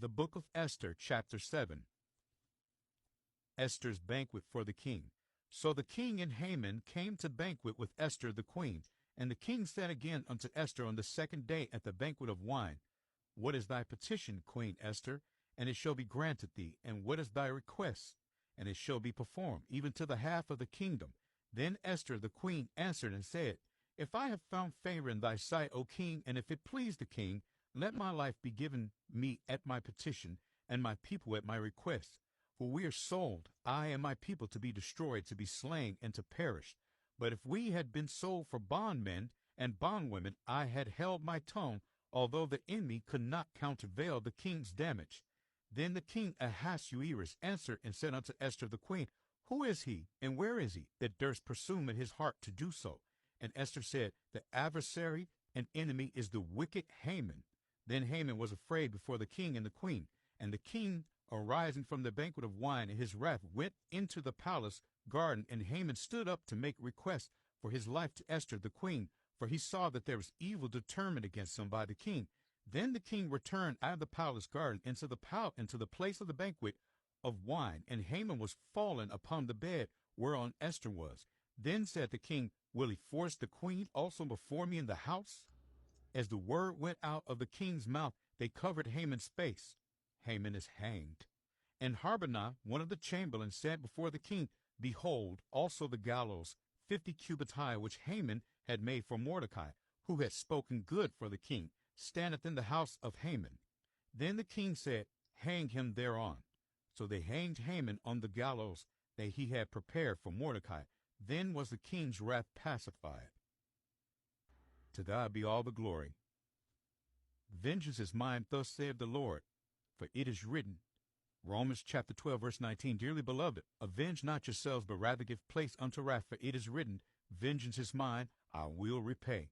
The Book of Esther, chapter 7. Esther's banquet for the king. So the king and Haman came to banquet with Esther the queen. And the king said again unto Esther on the second day at the banquet of wine, What is thy petition, Queen Esther? And it shall be granted thee. And what is thy request? And it shall be performed, even to the half of the kingdom. Then Esther the queen answered and said, If I have found favor in thy sight, O king, and if it please the king, let my life be given me at my petition, and my people at my request. For we are sold, I and my people, to be destroyed, to be slain, and to perish. But if we had been sold for bondmen and bondwomen, I had held my tongue, although the enemy could not countervail the king's damage. Then the king Ahasuerus answered and said unto Esther the queen, Who is he, and where is he, that durst presume in his heart to do so? And Esther said, The adversary and enemy is the wicked Haman. Then Haman was afraid before the king and the queen. And the king, arising from the banquet of wine in his wrath, went into the palace garden, and Haman stood up to make request for his life to Esther the queen, for he saw that there was evil determined against him by the king. Then the king returned out of the palace garden into the place of the banquet of wine, and Haman was fallen upon the bed whereon Esther was. Then said the king, Will he force the queen also before me in the house? As the word went out of the king's mouth, they covered Haman's face. Haman is hanged. And Harbonah, one of the chamberlains, said before the king, Behold, also the gallows, 50 cubits high, which Haman had made for Mordecai, who had spoken good for the king, standeth in the house of Haman. Then the king said, Hang him thereon. So they hanged Haman on the gallows that he had prepared for Mordecai. Then was the king's wrath pacified. To God be all the glory. Vengeance is mine, thus saith the Lord, for it is written. Romans chapter 12, verse 19. Dearly beloved, avenge not yourselves, but rather give place unto wrath, for it is written, Vengeance is mine, I will repay.